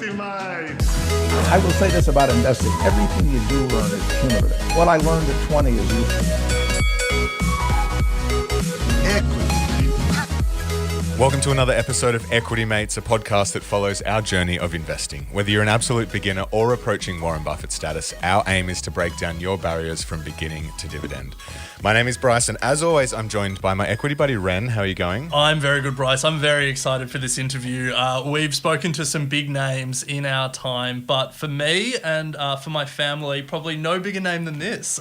equity, mate. I will say this about investing. Everything you do learn is cumulative. What I learned at 20 is useful. Welcome to another episode of Equity Mates, a podcast that follows our journey of investing. Whether you're an absolute beginner or approaching Warren Buffett status, our aim is to break down your barriers from beginning to dividend. My name is Bryce, and as always, I'm joined by my equity buddy, Ren. How are you going? I'm very good, Bryce. I'm very excited for this interview. We've spoken to some big names in our time, but for me and for my family, probably no bigger name than this.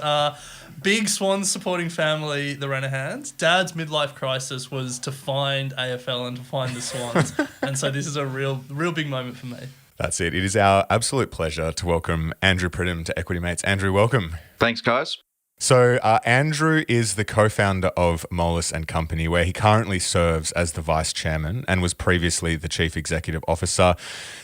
Big Swans supporting family, the Renahans. Dad's midlife crisis was to find AFL and to find the Swans. And so this is a real big moment for me. That's it. It is our absolute pleasure to welcome Andrew Pridham to Equity Mates. Andrew, welcome. Thanks, guys. So Andrew is the co-founder of Moelis Company, where he currently serves as the vice chairman and was previously the chief executive officer.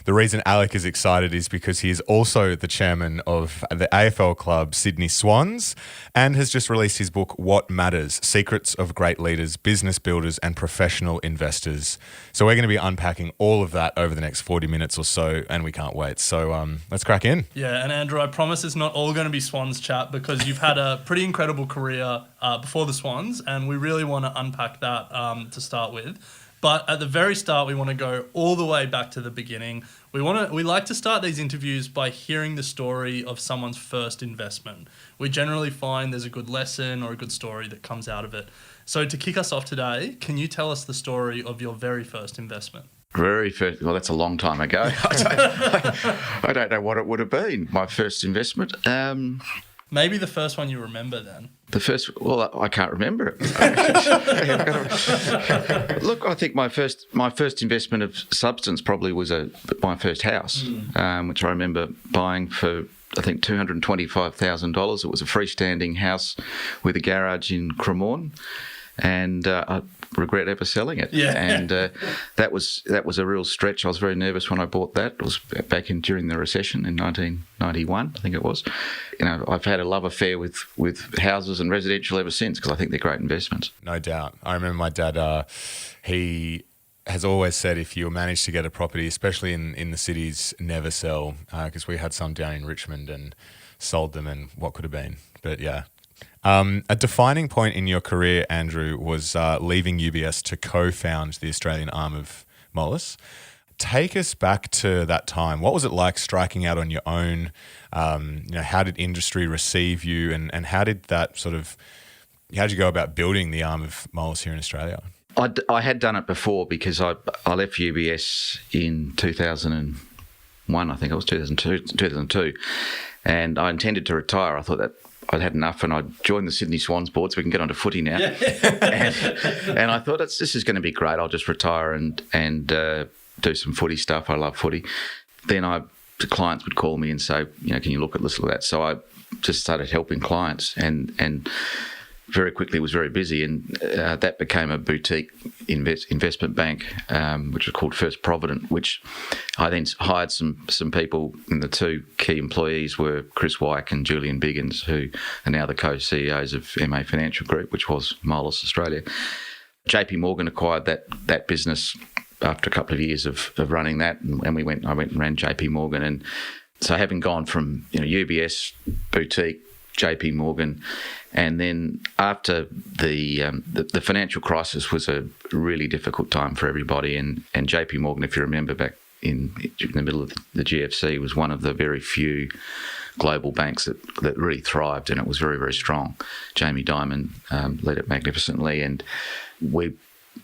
The reason Alec is excited is because he is also the chairman of the AFL club Sydney Swans and has just released his book, What Matters: Secrets of Great Leaders, Business Builders and Professional Investors. So we're going to be unpacking all of that over the next 40 minutes or so, and we can't wait. So let's crack in. Yeah, and Andrew, I promise it's not all going to be Swans chat because you've had a pretty incredible career before the Swans, and we really want to unpack that to start with. But at the very start, we want to go all the way back to the beginning. We like to start these interviews by hearing the story of someone's first investment. We generally find there's a good lesson or a good story that comes out of it. So to kick us off today, can you tell us the story of your very first investment? Very first, well, that's a long time ago. I don't know what it would have been. My first investment. Maybe the first one you remember then. The first, well, I can't remember it. Look, I think my first investment of substance probably was my first house, which I remember buying for, I think, $225,000. It was a freestanding house with a garage in Cremorne, and I regret ever selling it. Yeah. And that was a real stretch. I was very nervous when I bought that. It was back during the recession in 1991, I think it was. You know, I've had a love affair with houses and residential ever since because I think they're great investments. No doubt. I remember my dad, he has always said if you manage to get a property, especially in the cities, never sell, because we had some down in Richmond and sold them and what could have been. But yeah. A defining point in your career, Andrew, was leaving UBS to co-found the Australian arm of Moelis. Take us back to that time. What was it like striking out on your own? How did industry receive you, and how did you go about building the arm of Moelis here in Australia? I had done it before because I left UBS in 2001, I think it was 2002, and I intended to retire. I thought that I'd had enough, and I'd joined the Sydney Swans board so we can get onto footy now. Yeah. and I thought this is going to be great. I'll just retire and do some footy stuff. I love footy. Then the clients would call me and say, can you look at this or that? So I just started helping clients and very quickly was very busy, and that became a boutique investment bank, which was called First Provident, which I then hired some people, and the two key employees were Chris Wyke and Julian Biggins, who are now the co-CEOs of MA Financial Group, which was Moelis Australia. JP Morgan acquired that business after a couple of years of running that, and I went and ran JP Morgan. And so having gone from UBS, boutique, JP Morgan, and then after the financial crisis was a really difficult time for everybody, and JP Morgan, if you remember back in the middle of the GFC, was one of the very few global banks that really thrived, and it was very, very strong. Jamie Dimon led it magnificently, and we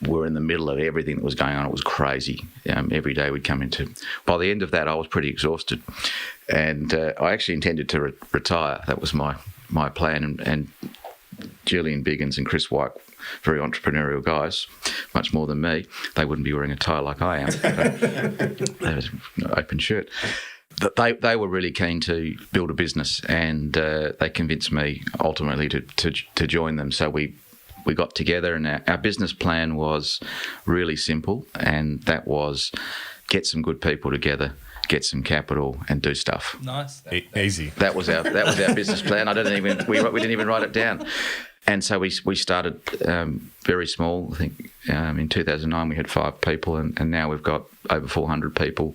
were in the middle of everything that was going on. It was crazy. Every day we'd come into... By the end of that, I was pretty exhausted, and I actually intended to retire. That was my plan, and Julian Biggins and Chris Wyke, very entrepreneurial guys, much more than me. They wouldn't be wearing a tie like I am. They was an open shirt. They were really keen to build a business, and they convinced me ultimately to join them. So we got together, and our business plan was really simple, and that was get some good people together, get some capital, and do stuff. Nice. Easy. That was our business plan. We didn't even write it down. And so we started very small. I think in 2009 we had 5 people, and now we've got over 400 people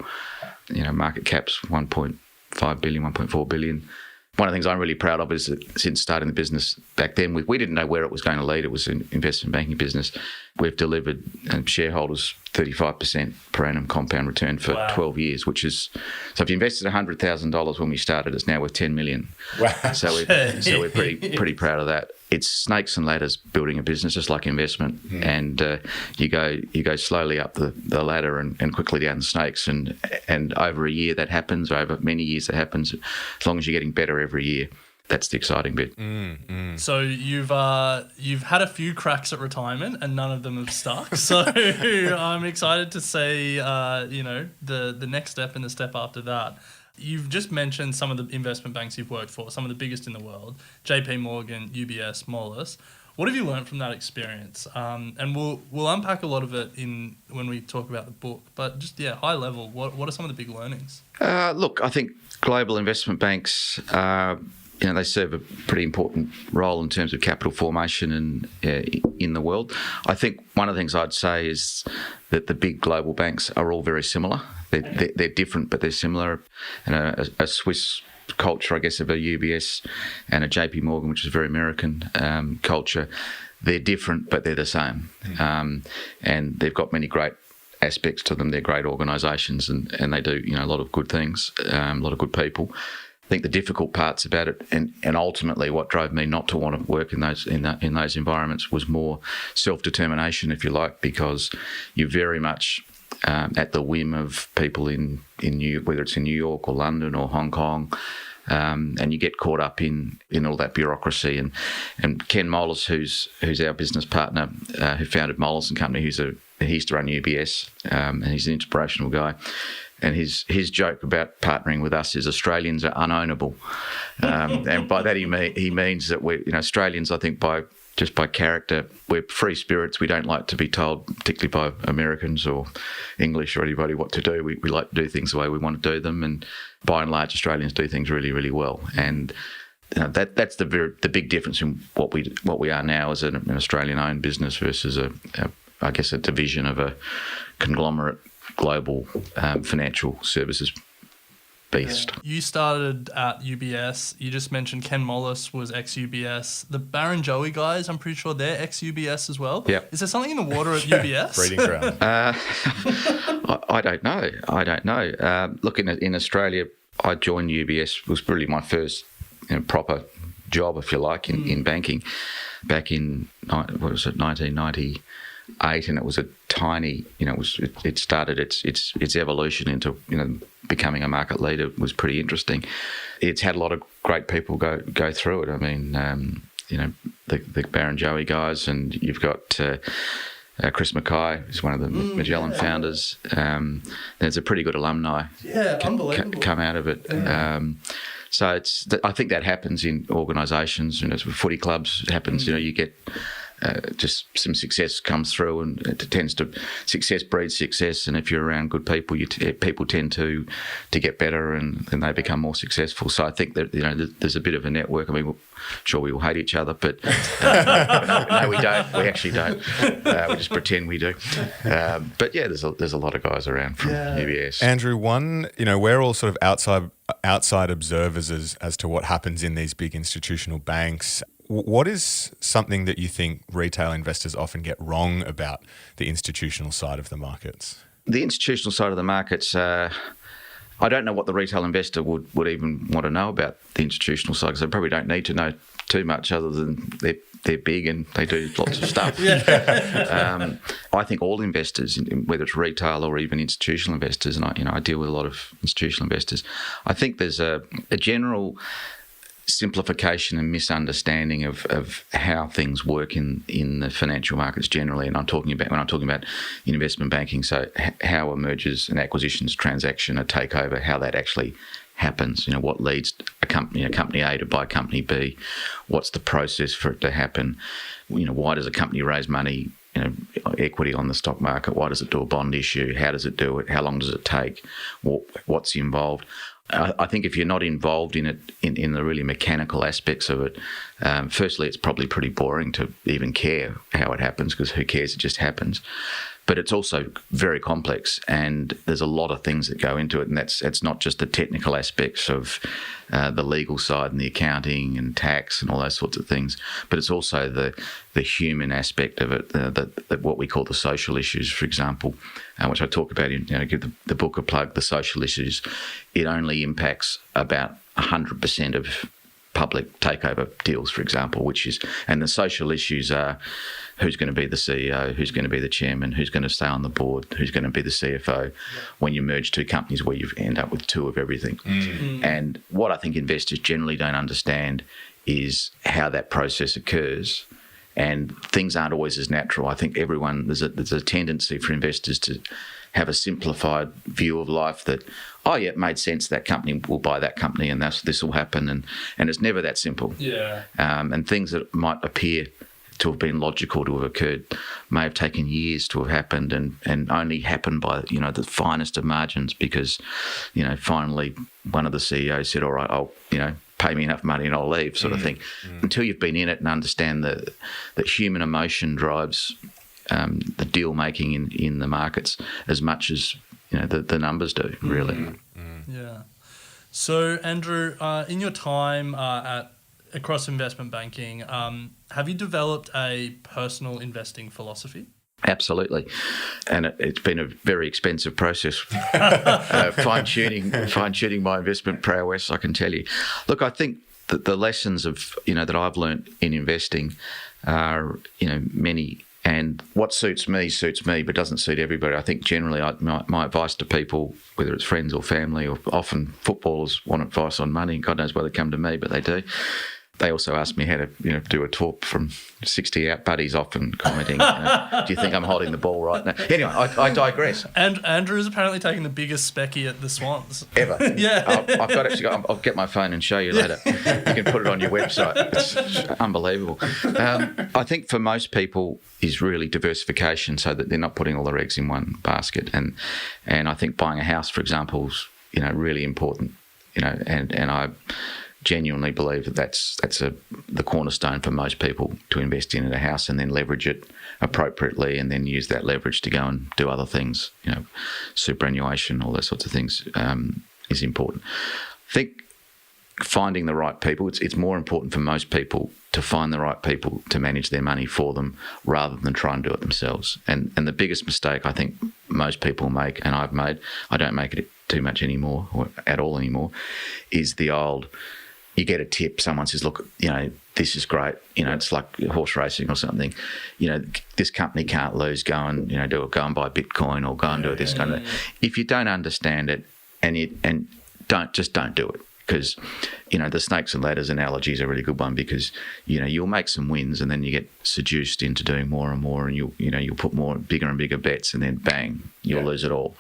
market caps 1.5 billion, 1.4 billion. One of the things I'm really proud of is that since starting the business back then, we didn't know where it was going to lead. It was an investment banking business. We've delivered shareholders 35% per annum compound return for 12 years, which is, so if you invested $100,000 when we started, it's now worth $10 million. Wow. So we're pretty proud of that. It's snakes and ladders building a business, just like investment, and you go slowly up the ladder and quickly down the snakes, and over a year that happens, over many years that happens, as long as you're getting better every year. That's the exciting bit. So you've had a few cracks at retirement and none of them have stuck. So I'm excited to see the next step and the step after that. You've just mentioned some of the investment banks you've worked for, some of the biggest in the world, JP Morgan, UBS, Moelis. What have you learned from that experience? And we'll unpack a lot of it when we talk about the book. But just, high level, what are some of the big learnings? Look, I think global investment banks, they serve a pretty important role in terms of capital formation in the world. I think one of the things I'd say is that the big global banks are all very similar. They're different, but they're similar. And a Swiss culture, I guess, of a UBS and a JP Morgan, which is a very American culture, they're different, but they're the same. And they've got many great aspects to them. They're great organisations, and they do a lot of good things, a lot of good people. I think the difficult parts about it, and ultimately what drove me not to want to work in those environments, was more self-determination, if you like, because you're very much at the whim of people in whether it's in New York or London or Hong Kong, and you get caught up in all that bureaucracy. And Ken Moelis, who's our business partner, who founded Moelis Company, he used to run UBS, and he's an inspirational guy. And his joke about partnering with us is Australians are unownable, and by that he means that we're Australians. I think by character, we're free spirits. We don't like to be told, particularly by Americans or English or anybody, what to do. We like to do things the way we want to do them, and by and large, Australians do things really, really well. And that's the big difference in what we are now as an Australian-owned business versus a division of a conglomerate global financial services beast. You started at UBS. You just mentioned Ken Moelis was ex-UBS. The Barrenjoey guys, I'm pretty sure they're ex-UBS as well. Yeah. Is there something in the water at UBS? Breeding ground. I don't know. Look, in Australia, I joined UBS. It was really my first proper job, if you like, in banking back in, 1998, and it was a tiny, it started its evolution into, becoming a market leader was pretty interesting. It's had a lot of great people go through it. I mean, the Barrenjoey guys, and you've got Chris Mackay, who's one of the Magellan founders. There's a pretty good alumni unbelievable. Come out of it. So I think that happens in organisations, footy clubs happens. You get just some success comes through, and success breeds success. And if you're around good people, people tend to get better, and they become more successful. So I think that there's a bit of a network. I mean, sure we all hate each other, but no, we don't. We actually don't. We just pretend we do. But yeah, there's a lot of guys around from UBS. Andrew, we're all sort of outside observers as to what happens in these big institutional banks. What is something that you think retail investors often get wrong about the institutional side of the markets? The institutional side of the markets, I don't know what the retail investor would even want to know about the institutional side, because they probably don't need to know too much other than they're big and they do lots of stuff. I think all investors, whether it's retail or even institutional investors, and I deal with a lot of institutional investors, I think there's a general simplification and misunderstanding of how things work in the financial markets generally. And when I'm talking about investment banking, so how a mergers and acquisitions transaction, a takeover, how that actually happens. What leads a company A to buy company B? What's the process for it to happen? Why does a company raise money? Equity on the stock market. Why does it do a bond issue? How does it do it? How long does it take? What's involved? I think if you're not involved in it, in the really mechanical aspects of it, firstly, it's probably pretty boring to even care how it happens, because who cares? It just happens. but it's also very complex, and there's a lot of things that go into it, and it's not just the technical aspects of the legal side and the accounting and tax and all those sorts of things, but it's also the human aspect of it, what we call the social issues, for example, which I talk about in, give the book a plug. The social issues, it only impacts about 100% of public takeover deals, for example, and the social issues are who's going to be the CEO, who's going to be the chairman, who's going to stay on the board, who's going to be the CFO when you merge two companies where you end up with two of everything. And what I think investors generally don't understand is how that process occurs, and things aren't always as natural. I think there's a tendency for investors to have a simplified view of life that, oh yeah, it made sense, that company will buy that company and this will happen, and it's never that simple. And things that might appear to have been logical to have occurred may have taken years to have happened, and only happened by the finest of margins, because finally one of the CEOs said, all right, I'll pay me enough money and I'll leave, sort of thing. Until you've been in it and understand that human emotion drives the deal making in the markets as much as the numbers do, really. Yeah. So Andrew, in your time across investment banking, have you developed a personal investing philosophy? Absolutely, and it's been a very expensive process. Fine-tuning my investment prowess, I can tell you. Look, I think that the lessons of that I've learnt in investing are many. And what suits me, but doesn't suit everybody. I think generally my advice to people, whether it's friends or family, or often footballers want advice on money. God knows why they come to me, but they do. They also ask me how to do a talk from 60 out buddies, often commenting, do you think I'm holding the ball right now? Anyway, I digress. And Andrew is apparently taking the biggest specky at the Swans. Ever. Yeah. I'll get my phone and show you later. You can put it on your website. It's unbelievable. I think for most people is really diversification, so that they're not putting all their eggs in one basket. And I think buying a house, for example, is really important. And I genuinely believe that that's the cornerstone for most people, to invest in a house and then leverage it appropriately, and then use that leverage to go and do other things. Superannuation, all those sorts of things is important. I think finding the right people, it's more important for most people to find the right people to manage their money for them, rather than try and do it themselves. And the biggest mistake I think most people make, and I've made, I don't make it too much anymore, or at all anymore, is the old, you get a tip, someone says, look, this is great, it's like horse racing or something, this company can't lose, go and buy Bitcoin, or go and do this kind of. If you don't understand it, and don't do it, because the snakes and ladders analogy is a really good one, because you'll make some wins and then you get seduced into doing more and more, and you'll put more bigger and bigger bets, and then bang, you'll lose it all.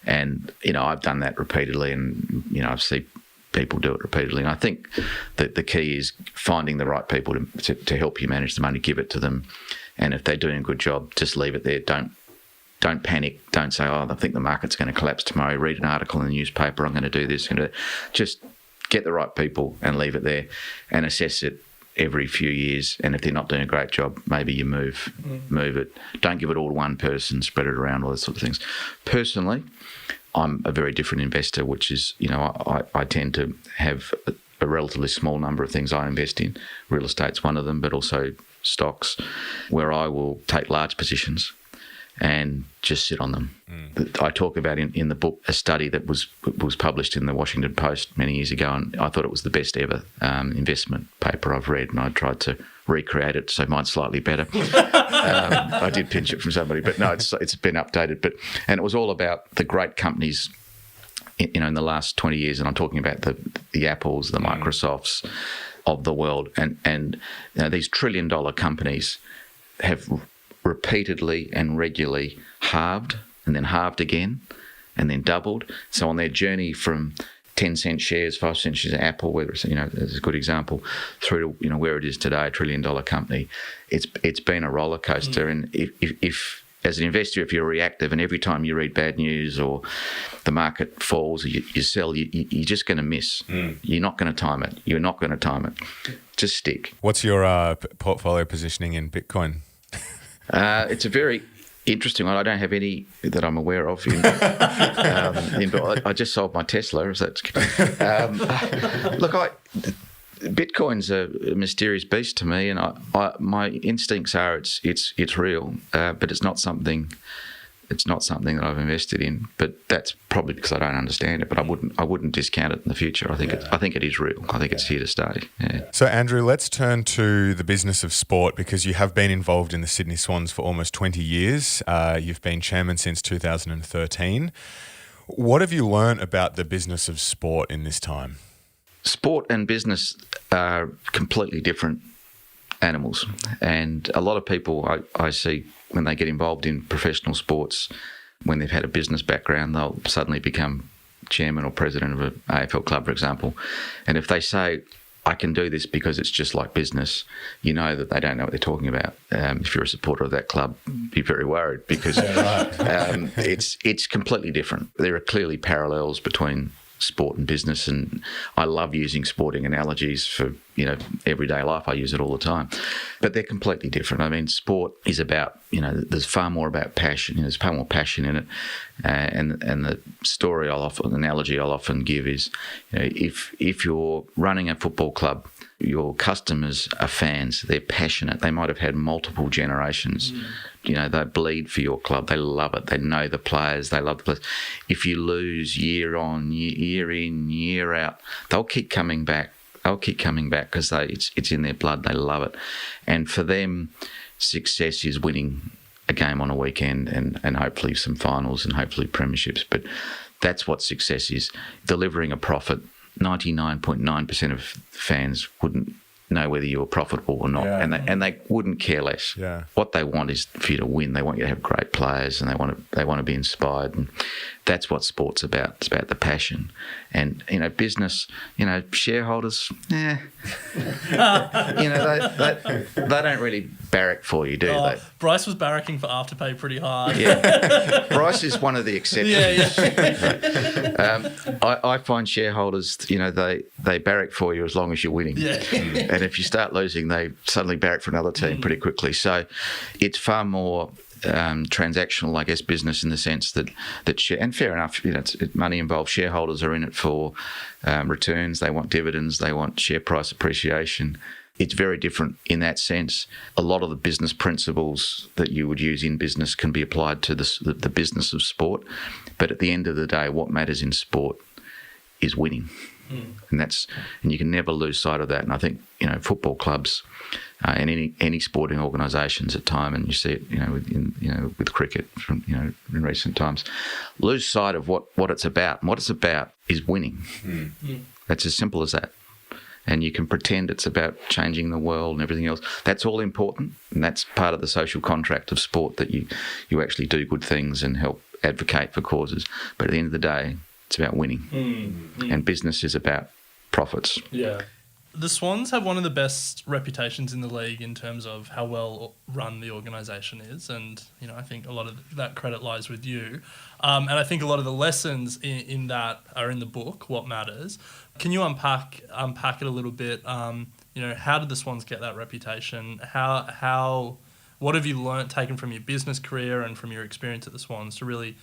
And I've done that repeatedly, and I've seen people do it repeatedly. And I think that the key is finding the right people to help you manage the money. Give it to them, and if they're doing a good job, just leave it there. Don't panic. Don't say, oh, I think the market's going to collapse tomorrow. Read an article in the newspaper, I'm going to do this. Just get the right people and leave it there, and assess it every few years. And if they're not doing a great job, maybe you move it. Don't give it all to one person, spread it around, all those sort of things. Personally, I'm a very different investor, which is, I tend to have a relatively small number of things I invest in. Real estate's one of them, but also stocks, where I will take large positions and just sit on them. I talk about in the book a study that was published in the Washington Post many years ago, and I thought it was the best ever investment paper I've read, and I tried to recreate it, so mine's slightly better. I did pinch it from somebody, but no, it's been updated. And it was all about the great companies in the last 20 years, and I'm talking about the Apples, the Microsofts of the world, and these trillion-dollar companies have repeatedly and regularly halved, and then halved again, and then doubled. So on their journey from 10-cent shares, 5-cent shares, Apple, whether it's, as a good example, through to, where it is today, a $1 trillion company, it's been a roller coaster. And if as an investor, if you're reactive and every time you read bad news or the market falls, or you sell, you're just going to miss. You're not going to time it. You're not going to time it. Just stick. What's your portfolio positioning in Bitcoin? It's a very interesting one. I don't have any that I'm aware of. I just sold my Tesla. Is that? Bitcoin's a mysterious beast to me, and my instincts are it's real, but it's not something. It's not something that I've invested in, but that's probably because I don't understand it. But I wouldn't discount it in the future. I think it is real. I think it's here to stay. Yeah. So, Andrew, let's turn to the business of sport, because you have been involved in the Sydney Swans for almost 20 years. You've been chairman since 2013. What have you learnt about the business of sport in this time? Sport and business are completely different animals, and a lot of people I see when they get involved in professional sports, when they've had a business background, they'll suddenly become chairman or president of an AFL club, for example. And if they say, I can do this because it's just like business, you know that they don't know what they're talking about. If you're a supporter of that club, be very worried, because it's completely different. There are clearly parallels between sport and business, and I love using sporting analogies for everyday life. I use it all the time, but they're completely different. I mean, sport is about there's far more about passion. There's far more passion in it, and the analogy I'll often give is, if you're running a football club, your customers are fans. They're passionate. They might have had multiple generations. They bleed for your club. They love it. They know the players. They love the players. If you lose year in, year out, they'll keep coming back. Because it's in their blood. They love it. And for them, success is winning a game on a weekend and hopefully some finals and hopefully premierships. But that's what success is. Delivering a profit. 99.9% of fans wouldn't know whether you're profitable or not, and they wouldn't care less. Yeah. What they want is for you to win. They want you to have great players, and they want to be inspired, and that's what sport's about. It's about the passion, and business. Shareholders, they don't really barrack for you, do they? Bryce was barracking for Afterpay pretty hard. Yeah, Bryce is one of the exceptions. Yeah. I find shareholders, they barrack for you as long as you're winning. Yeah. And if you start losing, they suddenly barrack for another team pretty quickly. So it's far more transactional, I guess, business in the sense that and fair enough, it's money involved. Shareholders are in it for returns. They want dividends. They want share price appreciation. It's very different in that sense. A lot of the business principles that you would use in business can be applied to the business of sport. But at the end of the day, what matters in sport is winning. And you can never lose sight of that. And I think football clubs and any sporting organisations at time, and you see it with cricket from in recent times, lose sight of what it's about. And what it's about is winning. That's as simple as that. And you can pretend it's about changing the world and everything else. That's all important, and that's part of the social contract of sport, that you actually do good things and help advocate for causes. But at the end of the day, it's about winning. And business is about profits. Yeah. The Swans have one of the best reputations in the league in terms of how well run the organisation is, and I think a lot of that credit lies with you. And I think a lot of the lessons in that are in the book, What Matters. Can you unpack it a little bit? How did the Swans get that reputation? What have you taken from your business career and from your experience at the Swans to really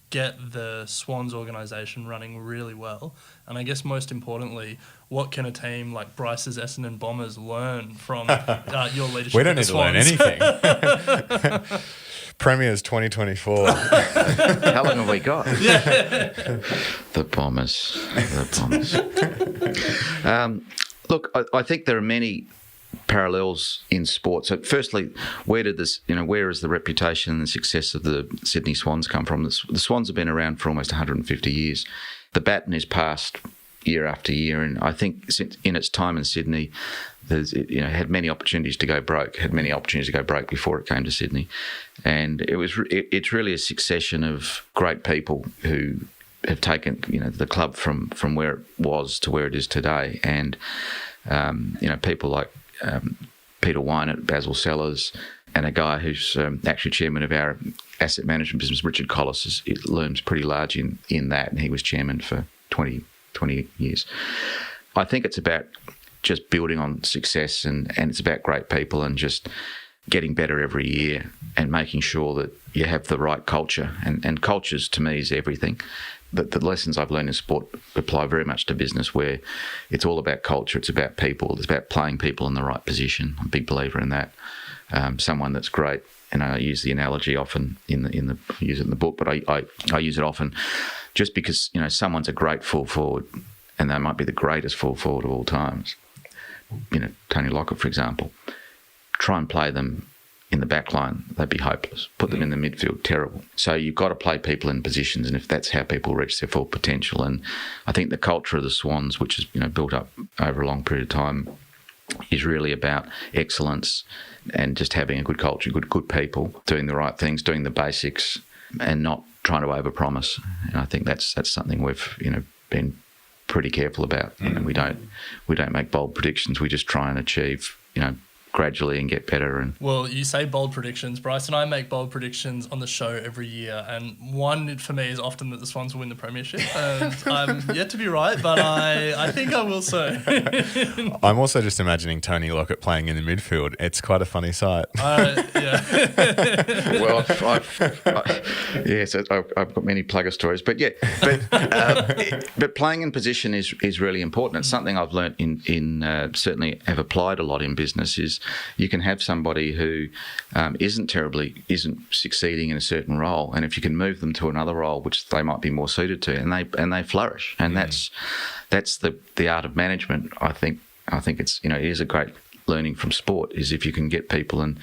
get the Swans organisation running really well? And I guess most importantly, what can a team like Bryce's Essendon Bombers learn from your leadership? We don't need to learn anything. Premiers 2024. How long have we got? The Bombers. Look, I think there are many parallels in sport. So firstly, where is the reputation and the success of the Sydney Swans come from? The Swans have been around for almost 150 years. The baton is passed year after year, and I think in its time in Sydney, had many opportunities to go broke. Before it came to Sydney, and it's really a succession of great people who have taken the club from where it was to where it is today, and people like Peter Wynett, Basil Sellers, and a guy who's actually chairman of our asset management business, Richard Collis, looms pretty large in that, and he was chairman for 20 years. I think it's about just building on success, and it's about great people, and just getting better every year and making sure that you have the right culture. And cultures, to me, is everything. The lessons I've learned in sport apply very much to business, where it's all about culture, it's about people, it's about playing people in the right position. I'm a big believer in that. Someone that's great, and I use the analogy often I use it in the book, but I use it often just because, someone's a great full forward, and they might be the greatest full forward of all times. Tony Lockett, for example. Try and play them in the back line, they'd be hopeless. Put them in the midfield, terrible. So you've got to play people in positions, and if that's how people reach their full potential. And I think the culture of the Swans, which is built up over a long period of time, is really about excellence and just having a good culture, good people, doing the right things, doing the basics, and not trying to overpromise. And I think that's something we've been pretty careful about. We don't make bold predictions. We just try and achieve gradually and get better. And well, you say bold predictions. Bryce and I make bold predictions on the show every year, and one for me is often that the Swans will win the premiership, and I'm yet to be right, but I think I will so. I'm also just imagining Tony Lockett playing in the midfield. It's quite a funny sight. Yeah. Well, I've got many plugger stories, but but playing in position is really important. It's something I've learnt in certainly have applied a lot in business. Is you can have somebody who isn't succeeding in a certain role, and if you can move them to another role which they might be more suited to, and they flourish, and that's the art of management. I think it's it is a great learning from sport, is if you can get people and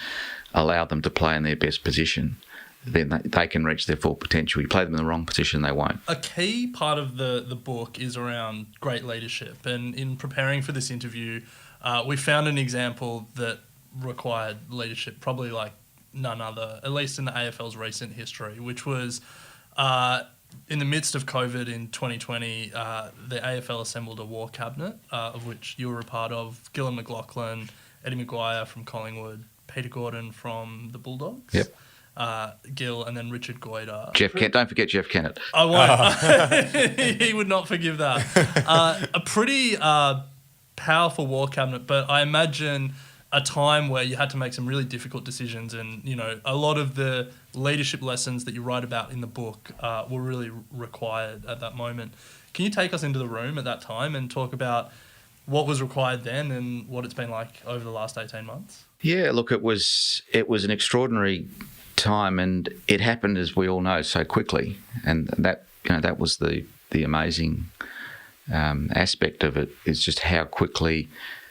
allow them to play in their best position, then they can reach their full potential. You play them in the wrong position, they won't. A key part of the book is around great leadership, and in preparing for this interview, we found an example that required leadership probably like none other, at least in the AFL's recent history, which was in the midst of COVID in 2020, the AFL assembled a war cabinet, of which you were a part of. Gillan McLachlan, Eddie Maguire from Collingwood, Peter Gordon from the Bulldogs. Yep. Gil, and then Richard Goyder. Don't forget Jeff Kennett. I won't. He would not forgive that. A pretty powerful war cabinet, but I imagine a time where you had to make some really difficult decisions, and a lot of the leadership lessons that you write about in the book were really required at that moment. Can you take us into the room at that time and talk about what was required then and what it's been like over the last 18 months? Yeah, look, it was an extraordinary time, and it happened, as we all know, so quickly, and that was the amazing aspect of it, is just how quickly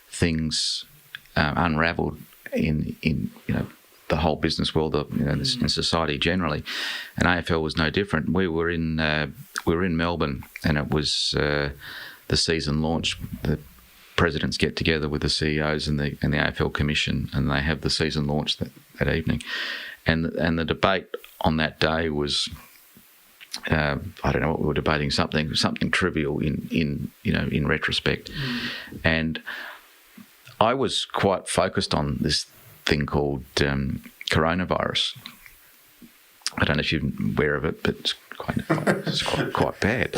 things unravelled in the whole business world, in society generally, and AFL was no different. We were in Melbourne, and it was the season launch. The presidents get together with the CEOs and the AFL Commission, and they have the season launch that evening, and the debate on that day was. I don't know what we were debating, something trivial in retrospect, and I was quite focused on this thing called coronavirus. I don't know if you're aware of it, but it's quite bad.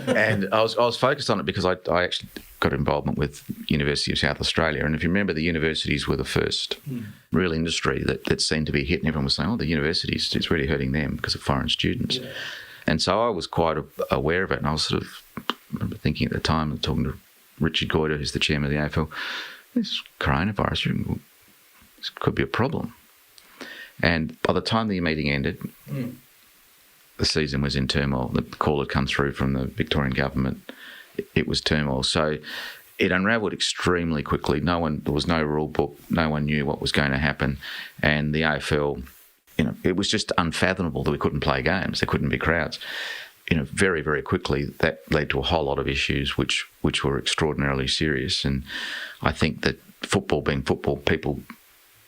And I was focused on it because I actually got involvement with University of South Australia, and if you remember, the universities were the first real industry that seemed to be hit, and everyone was saying, "Oh, the universities, it's really hurting them because of foreign students." Yeah. And so I was quite aware of it, and I was sort of thinking at the time, talking to Richard Goyder, who's the chairman of the AFL, this coronavirus, this could be a problem. And by the time the meeting ended, the season was in turmoil. The call had come through from the Victorian government. It was turmoil. So it unravelled extremely quickly. There was no rule book. No one knew what was going to happen. And the AFL, it was just unfathomable that we couldn't play games. There couldn't be crowds. Very, very quickly, that led to a whole lot of issues which were extraordinarily serious. And I think that football being football, people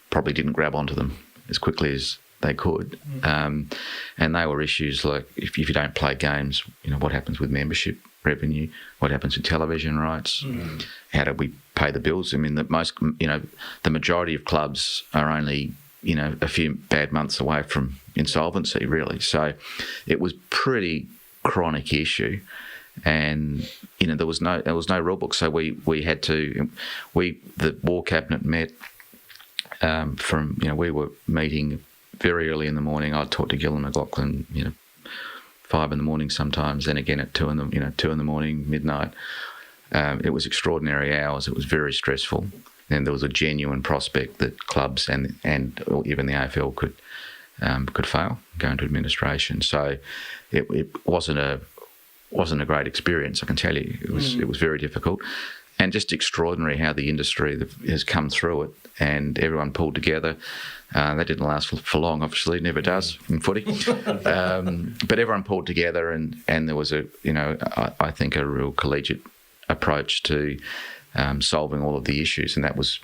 probably didn't grab onto them as quickly as they could. And they were issues like, if you don't play games, what happens with membership revenue? What happens with television rights? How do we pay the bills? I mean, the majority of clubs are only a few bad months away from insolvency, really. So it was pretty chronic issue, and there was no rule book. So the war cabinet met we were meeting very early in the morning. I'd talk to Gil and McLaughlin, 5 in the morning sometimes, then again at 2 in the morning, midnight. It was extraordinary hours. It was very stressful. And there was a genuine prospect that clubs and even the AFL could fail, go into administration. So it wasn't a great experience, I can tell you. It was very difficult. And just extraordinary how the industry has come through it, and everyone pulled together. That didn't last for long, obviously, never does in footy. But everyone pulled together, and there was I think a real collegiate approach to solving all of the issues, and that was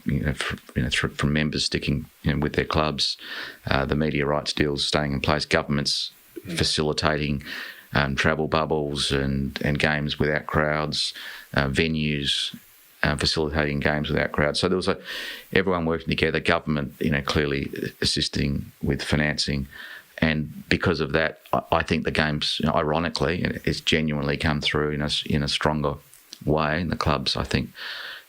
from members sticking with their clubs, the media rights deals staying in place, governments facilitating travel bubbles and games without crowds, venues facilitating games without crowds. So there was everyone working together, government clearly assisting with financing. And because of that, I think the games, ironically, it's genuinely come through in a stronger way. And the clubs, I think,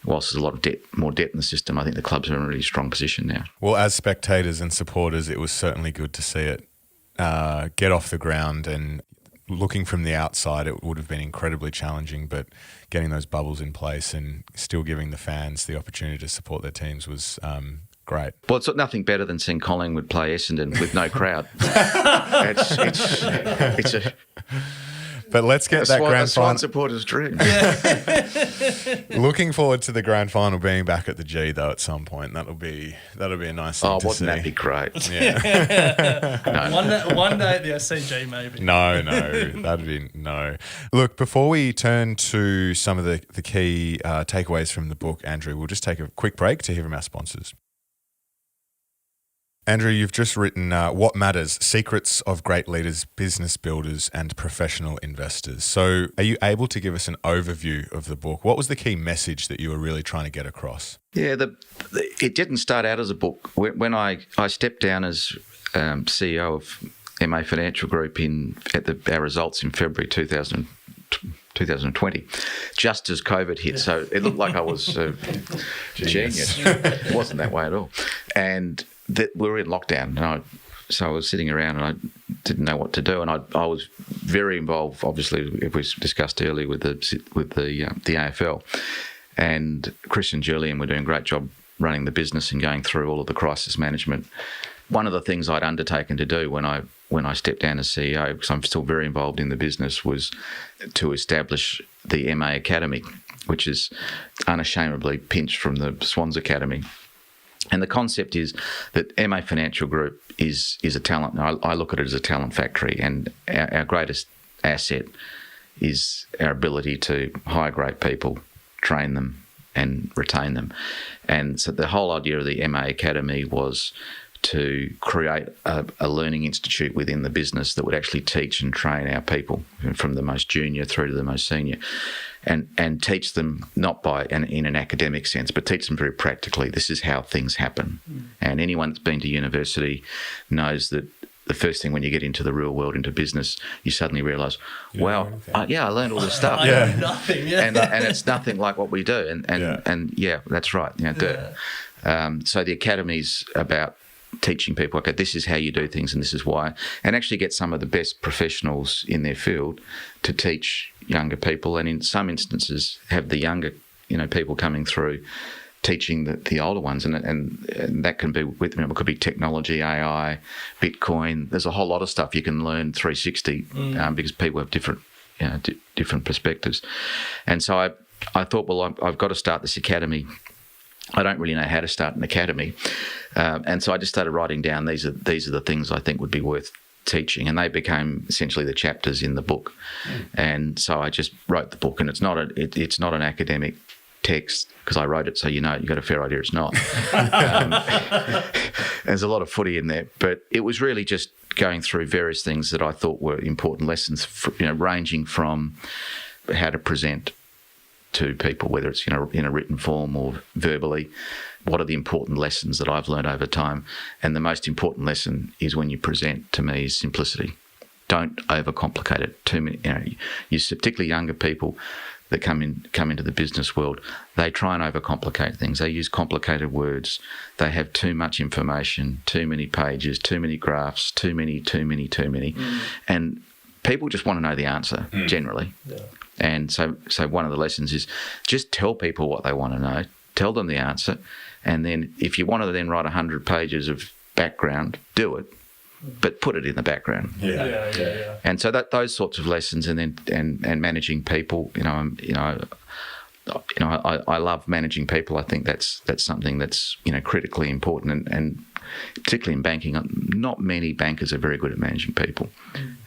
whilst there's a lot of more debt in the system, I think the clubs are in a really strong position now. Well, as spectators and supporters, it was certainly good to see it get off the ground. And looking from the outside, it would have been incredibly challenging, but getting those bubbles in place and still giving the fans the opportunity to support their teams was great. Well, it's nothing better than seeing Collingwood play Essendon with no crowd. it's a... But let's get that grand final. Supporters' dream. Looking forward to the grand final being back at the G though at some point. That'll be a nice thing to see. Wouldn't that be great? Yeah. No. One day at the SCG maybe. No, that'd be no. Look, before we turn to some of the key takeaways from the book, Andrew, we'll just take a quick break to hear from our sponsors. Andrew, you've just written What Matters, Secrets of Great Leaders, Business Builders and Professional Investors. So are you able to give us an overview of the book? What was the key message that you were really trying to get across? Yeah, it didn't start out as a book. When I stepped down as CEO of MA Financial Group at our results in February 2020, just as COVID hit. Yeah. So it looked like I was a genius. It wasn't that way at all. And we were in lockdown, so I was sitting around and I didn't know what to do, and I was very involved, obviously, if we discussed earlier with the AFL, and Chris and Julian were doing a great job running the business and going through all of the crisis management. One of the things I'd undertaken to do when I stepped down as CEO, because I'm still very involved in the business, was to establish the MA Academy, which is unashamedly pinched from the Swans Academy. And the concept is that MA Financial Group is a talent. I look at it as a talent factory, and our greatest asset is our ability to hire great people, train them and retain them. And so the whole idea of the MA Academy was to create a learning institute within the business that would actually teach and train our people from the most junior through to the most senior, and teach them not in an academic sense, but teach them very practically. This is how things happen. And anyone that's been to university knows that the first thing when you get into the real world, into business, you suddenly realise, I learned all this stuff. I know nothing. Yeah. And it's nothing like what we do. And that's right. So the academy's about teaching people, okay, this is how you do things and this is why, and actually get some of the best professionals in their field to teach younger people, and in some instances have the younger people coming through teaching the older ones, and that can be with it could be technology, AI, Bitcoin. There's a whole lot of stuff you can learn 360 because people have different perspectives. And so I thought, well, I've got to start this academy. I don't really know how to start an academy, and so I just started writing down these are the things I think would be worth teaching, and they became essentially the chapters in the book. And so I just wrote the book, and it's not an academic text because I wrote it, so you got a fair idea it's not. There's a lot of footy in there, but it was really just going through various things that I thought were important lessons, ranging from how to present to people, whether it's in a written form or verbally. What are the important lessons that I've learned over time? And the most important lesson is, when you present, to me, is simplicity. Don't overcomplicate it. Too many, particularly younger people, that come into the business world, they try and overcomplicate things. They use complicated words. They have too much information, too many pages, too many graphs, too many. And people just want to know the answer generally. Yeah. And so one of the lessons is just tell people what they want to know, tell them the answer, and then if you want to then write 100 pages of background, do it, but put it in the background. Yeah. And so those sorts of lessons, and managing people, I love managing people. I think that's something that's critically important, and particularly in banking, not many bankers are very good at managing people.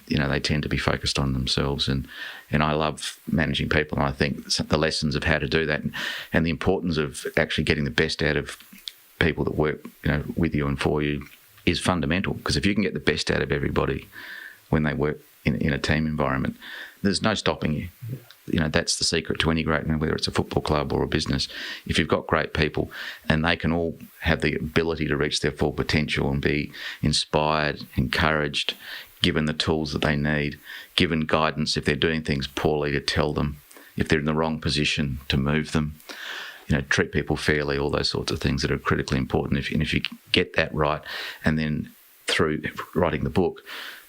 They tend to be focused on themselves, and I love managing people. And I think the lessons of how to do that, and the importance of actually getting the best out of people that work with you and for you is fundamental. Because if you can get the best out of everybody when they work in a team environment, there's no stopping you. That's the secret to any great, whether it's a football club or a business. If you've got great people and they can all have the ability to reach their full potential and be inspired, encouraged, given the tools that they need, given guidance if they're doing things poorly to tell them, if they're in the wrong position to move them, treat people fairly, all those sorts of things that are critically important. If you get that right, and then through writing the book,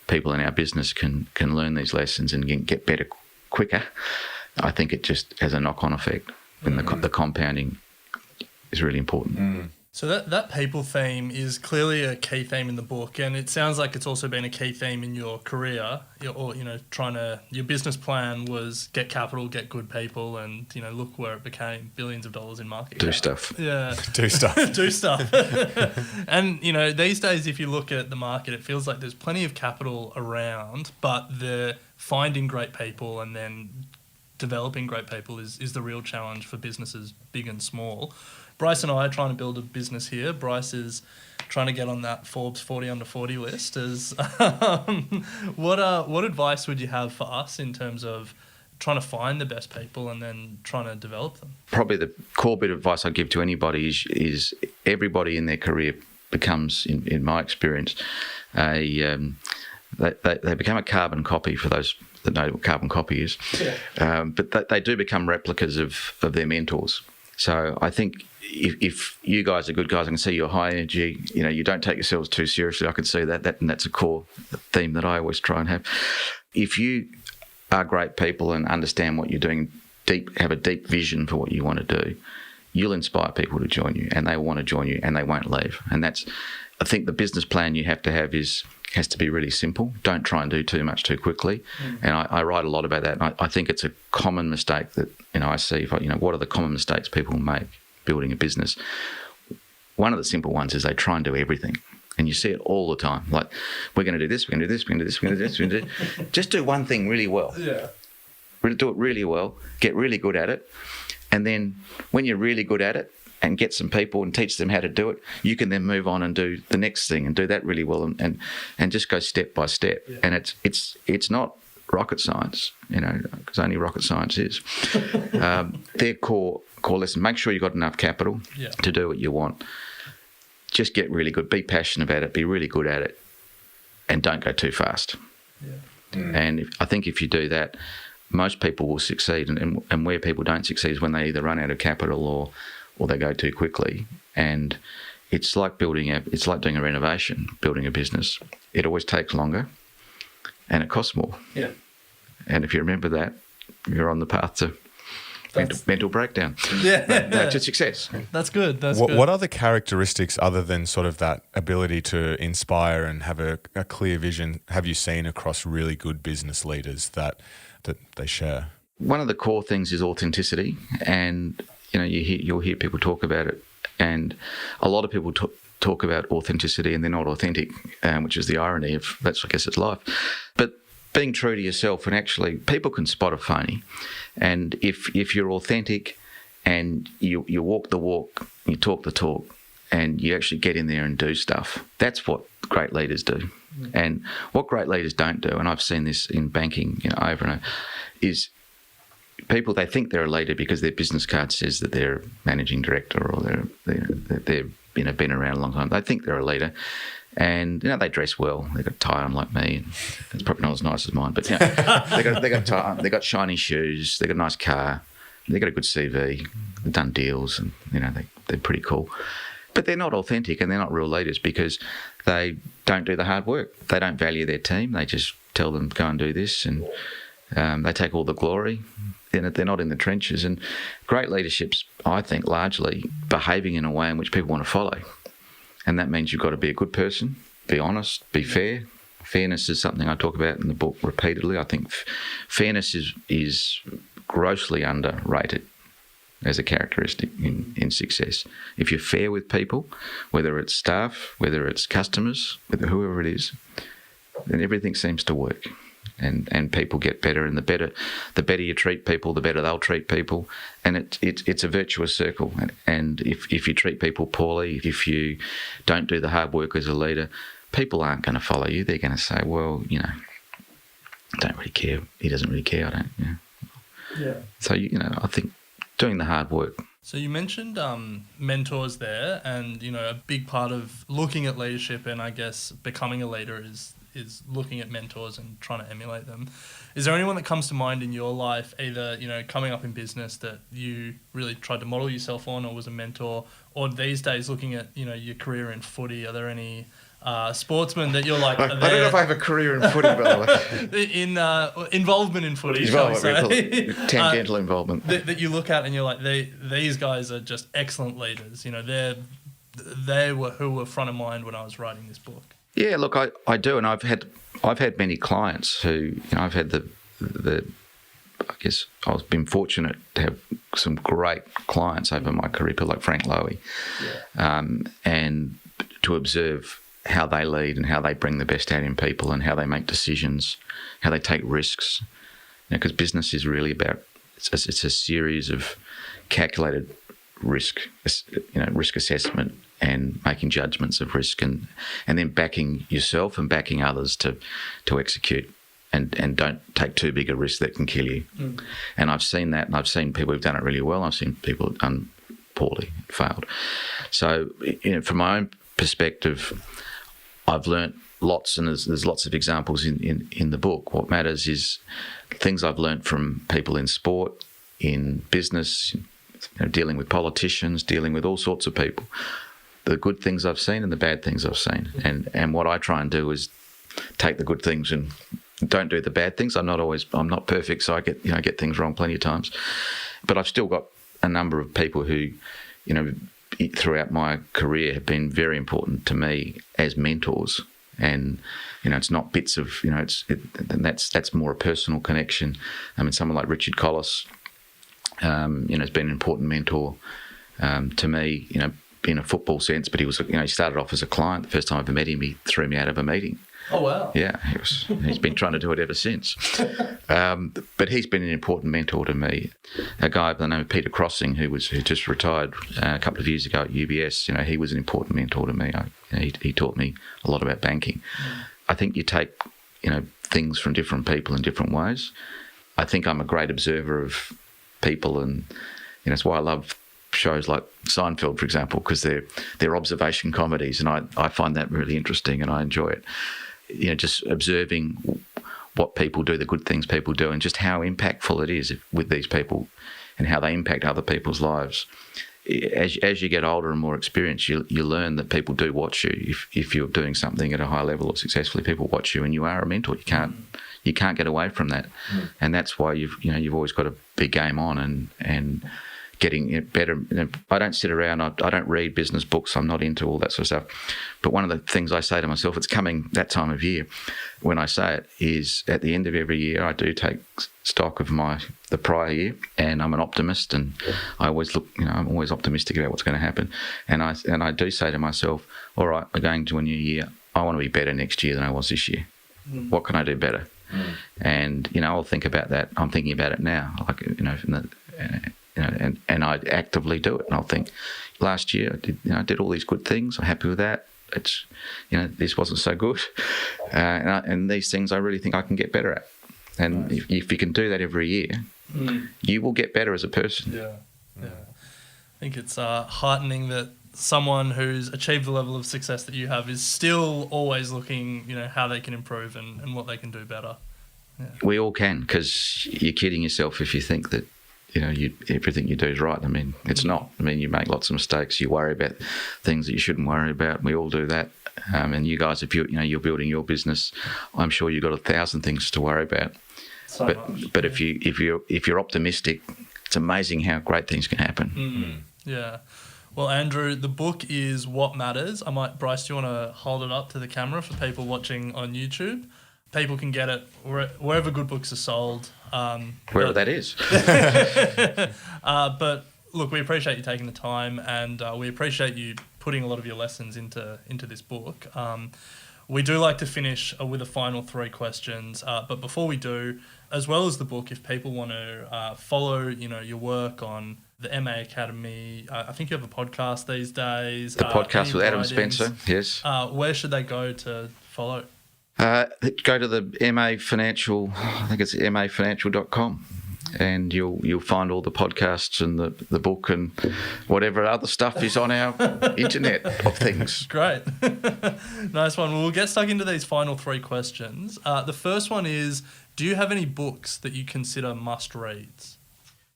people in our business can learn these lessons and get better quicker, I think it just has a knock-on effect. And the compounding is really important. So that people theme is clearly a key theme in the book, and it sounds like it's also been a key theme in your career. Your business plan was get capital, get good people, and look where it became, billions of dollars in market cap. Do stuff. Yeah. Do stuff. Do stuff. And these days, if you look at the market, it feels like there's plenty of capital around, but the finding great people and then developing great people is the real challenge for businesses big and small. Bryce and I are trying to build a business here. Bryce is trying to get on that Forbes 40 under 40 list. What advice would you have for us in terms of trying to find the best people and then trying to develop them? Probably the core bit of advice I'd give to anybody is everybody in their career becomes, in my experience, they become a carbon copy for those that know what carbon copy is. Yeah. But they do become replicas of their mentors. So I think if you guys are good guys, I can see you're high energy, you don't take yourselves too seriously. I can see that, and that's a core theme that I always try and have. If you are great people and understand what you're doing, have a deep vision for what you want to do, you'll inspire people to join you, and they want to join you, and they won't leave. And that's, I think the business plan you have to have has to be really simple. Don't try and do too much too quickly. And I write a lot about that. And I think it's a common mistake that I see. What are the common mistakes people make building a business? One of the simple ones is they try and do everything. And you see it all the time. Like, we're going to do this, we're going to do this, we're going to do this, we're going to do this, we're going to do this. Just do one thing really well. Yeah. Do it really well, get really good at it. And then when you're really good at it, and get some people and teach them how to do it, you can then move on and do the next thing and do that really well, and just go step by step. Yeah. And it's not rocket science, because only rocket science is. Their core lesson: make sure you've got enough capital to do what you want. Just get really good, be passionate about it, be really good at it, and don't go too fast. Yeah. And I think if you do that, most people will succeed. And where people don't succeed is when they either run out of capital or they go too quickly. And it's like doing a renovation, building a business. It always takes longer and it costs more. Yeah. And if you remember that, you're on the path to mental breakdown. Yeah. To success. That's good. What other characteristics other than sort of that ability to inspire and have a clear vision have you seen across really good business leaders that they share? One of the core things is authenticity, and you'll hear people talk about it, and a lot of people talk about authenticity and they're not authentic, which is the irony of that's, I guess, it's life. But being true to yourself, and actually people can spot a phony, and if you're authentic and you walk the walk, you talk the talk, and you actually get in there and do stuff, that's what great leaders do. And what great leaders don't do, and I've seen this in banking over and over, is people, they think they're a leader because their business card says that they're managing director or they've been around a long time. They think they're a leader, And they dress well. They got a tie on like me. And it's probably not as nice as mine, but they got a tie on. They got shiny shoes. They got a nice car. They got a good CV. They've done deals, and they're pretty cool. But they're not authentic, and they're not real leaders because they don't do the hard work. They don't value their team. They just tell them go and do this, and they take all the glory. They're not in the trenches. And great leadership's, I think, largely behaving in a way in which people want to follow. And that means you've got to be a good person, be honest, be fair. Fairness is something I talk about in the book repeatedly. I think fairness is grossly underrated as a characteristic in success. If you're fair with people, whether it's staff, whether it's customers, whether whoever it is, then everything seems to work. And people get better, and the better you treat people, the better they'll treat people, and it's a virtuous circle. And if you treat people poorly, if you don't do the hard work as a leader, people aren't going to follow you. They're going to say, well, I don't really care. He doesn't really care. I don't. Yeah. So I think doing the hard work. So you mentioned mentors there, and a big part of looking at leadership and I guess becoming a leader is looking at mentors and trying to emulate them. Is there anyone that comes to mind in your life, either coming up in business that you really tried to model yourself on, or was a mentor, or these days looking at your career in footy? Are there any sportsmen that you're like? I don't know if I have a career in footy, by the way. In involvement in footy, shall we say? Tangential involvement. That you look at and you're like, these guys are just excellent leaders. They were who were front of mind when I was writing this book. Yeah, look, I do, and I've had many clients who I've had the I guess I've been fortunate to have some great clients over my career, people like Frank Lowy, and to observe how they lead and how they bring the best out in people and how they make decisions, how they take risks. Because business is really about it's a series of calculated risk assessment and making judgments of risk, and then backing yourself and backing others to execute, and don't take too big a risk that can kill you. And I've seen that, and I've seen people who've done it really well. I've seen people who've done poorly, failed. So from my own perspective, I've learnt lots, and there's lots of examples in the book. What matters is things I've learnt from people in sport, in business, dealing with politicians, dealing with all sorts of people. The good things I've seen and the bad things I've seen. And what I try and do is take the good things and don't do the bad things. I'm not perfect, so I get things wrong plenty of times. But I've still got a number of people who, throughout my career have been very important to me as mentors. And it's not bits of that's more a personal connection. I mean, someone like Richard Collis, has been an important mentor to me. In a football sense, but he was, he started off as a client. The first time I ever met him, he threw me out of a meeting. Oh, wow. Yeah, he's been trying to do it ever since. But he's been an important mentor to me. A guy by the name of Peter Crossing, who just retired a couple of years ago at UBS, he was an important mentor to me. He taught me a lot about banking. I think you take, things from different people in different ways. I think I'm a great observer of people, and that's why I love shows like Seinfeld, for example, because they're observation comedies, and I find that really interesting, and I enjoy it. Just observing what people do, the good things people do, and just how impactful it is with these people and how they impact other people's lives. As you get older and more experienced, you learn that people do watch you. If you're doing something at a high level or successfully, people watch you, and you are a mentor. You can't get away from that, and that's why you've always got to be game on and getting it better. I don't sit around, I don't read business books, I'm not into all that sort of stuff. But one of the things I say to myself, it's coming that time of year when I say it, is at the end of every year I do take stock of the prior year, and I'm an optimist, and I always look, I'm always optimistic about what's going to happen. And I do say to myself, all right, we're going to a new year, I want to be better next year than I was this year. What can I do better? And I'll think about that. I'm thinking about it now, and I actively do it. And I'll think, last year I did all these good things. I'm happy with that. It's this wasn't so good, and these things I really think I can get better at. And if you can do that every year, you will get better as a person. Yeah. I think it's heartening that someone who's achieved the level of success that you have is still always looking, how they can improve and what they can do better. Yeah. We all can, because you're kidding yourself if you think that everything you do is right. I mean, it's not. I mean, you make lots of mistakes. You worry about things that you shouldn't worry about. We all do that. And you guys, if you're building your business, I'm sure you've got 1,000 things to worry about. But if you're optimistic, it's amazing how great things can happen. Yeah. Well, Andrew, the book is What Matters. Bryce, do you want to hold it up to the camera for people watching on YouTube? People can get it wherever good books are sold. Wherever that is. But look, we appreciate you taking the time, and we appreciate you putting a lot of your lessons into this book. We do like to finish with the final 3 questions. But before we do, as well as the book, if people want to follow, your work on the MA Academy, I think you have a podcast these days. The podcast with Adam writings, Spencer, yes. Where should they go to follow? Go to the MA Financial, I think it's mafinancial.com, and you'll find all the podcasts and the book and whatever other stuff is on our internet of things. Great. Nice one. Well, we'll get stuck into these final 3 questions. The first one is, do you have any books that you consider must-reads?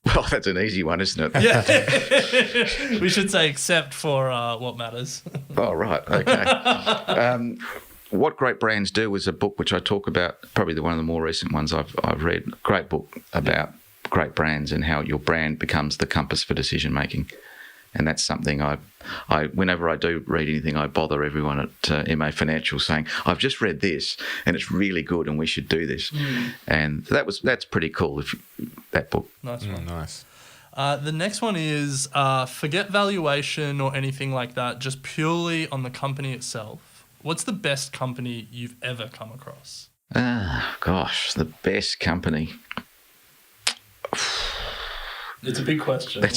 Well, that's an easy one, isn't it? Yeah. We should say except for What Matters. Oh, right. Okay. What Great Brands Do is a book which I talk about, probably one of the more recent ones I've read. Great book about great brands and how your brand becomes the compass for decision making. And that's something I whenever I do read anything, I bother everyone at MA Financial saying, I've just read this and it's really good and we should do this. And that's pretty cool, that book. Nice one. Nice. The next one is forget valuation or anything like that, just purely on the company itself. What's the best company you've ever come across? Gosh, the best company. It's a big question. Can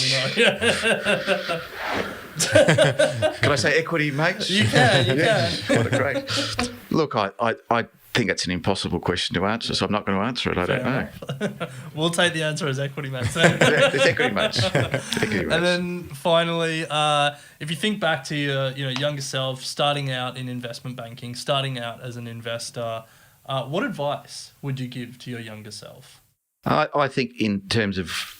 I say equity, mates? You can. What a great. Look, I think that's an impossible question to answer, so I'm not going to answer it. I don't know. We'll take the answer as equity, mates. It's equity, mates. And then finally, if you think back to your younger self, starting out in investment banking, starting out as an investor, what advice would you give to your younger self? I think in terms of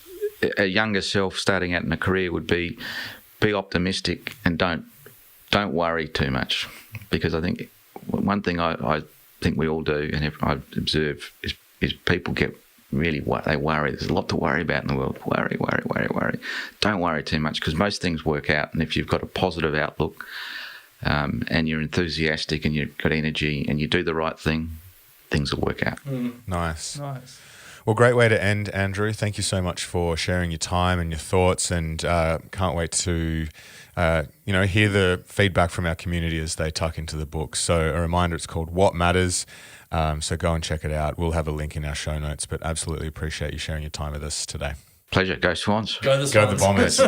a younger self starting out in a career would be optimistic and don't worry too much, because I think one thing I think we all do and I observe is people get really they worry. There's a lot to worry about in the world. Worry. Don't worry too much, because most things work out, and if you've got a positive outlook and you're enthusiastic and you've got energy and you do the right thing, things will work out. Nice. Well, great way to end, Andrew. Thank you so much for sharing your time and your thoughts, and can't wait to hear the feedback from our community as they tuck into the book. So a reminder, it's called What Matters. So go and check it out. We'll have a link in our show notes, but absolutely appreciate you sharing your time with us today. Pleasure. Go Swans. Go the Swans. Go the Bombers.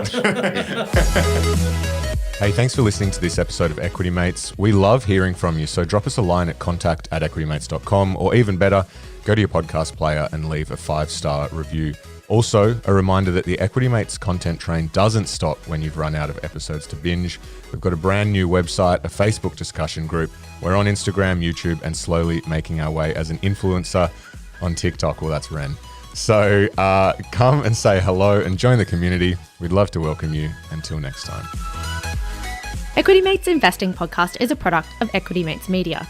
Hey, thanks for listening to this episode of Equity Mates. We love hearing from you, so drop us a line at contact@equitymates.com, or even better, go to your podcast player and leave a 5-star review. Also, a reminder that the Equity Mates content train doesn't stop when you've run out of episodes to binge. We've got a brand new website, a Facebook discussion group. We're on Instagram, YouTube, and slowly making our way as an influencer on TikTok. Well, that's Ren. So come and say hello and join the community. We'd love to welcome you. Until next time. Equity Mates Investing Podcast is a product of Equity Mates Media.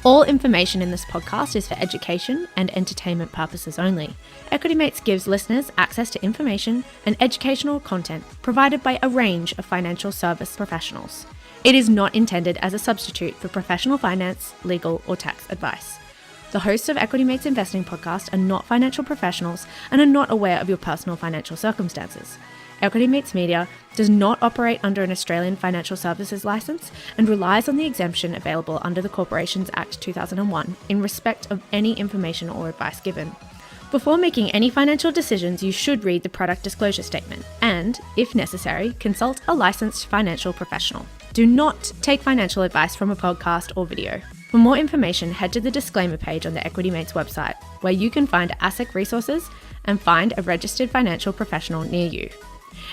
All information in this podcast is for education and entertainment purposes only. Equity Mates gives listeners access to information and educational content provided by a range of financial service professionals. It is not intended as a substitute for professional finance, legal, or tax advice. The hosts of Equity Mates Investing Podcast are not financial professionals and are not aware of your personal financial circumstances. Equity Mates Media does not operate under an Australian Financial Services licence and relies on the exemption available under the Corporations Act 2001 in respect of any information or advice given. Before making any financial decisions, you should read the product disclosure statement and, if necessary, consult a licensed financial professional. Do not take financial advice from a podcast or video. For more information, head to the disclaimer page on the Equity Mates website, where you can find ASIC resources and find a registered financial professional near you.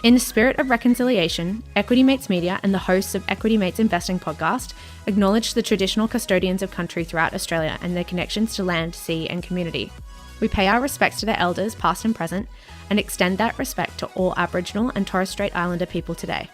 In the spirit of reconciliation, Equity Mates Media and the hosts of Equity Mates Investing podcast acknowledge the traditional custodians of country throughout Australia and their connections to land, sea and community. We pay our respects to their elders, past and present, and extend that respect to all Aboriginal and Torres Strait Islander people today.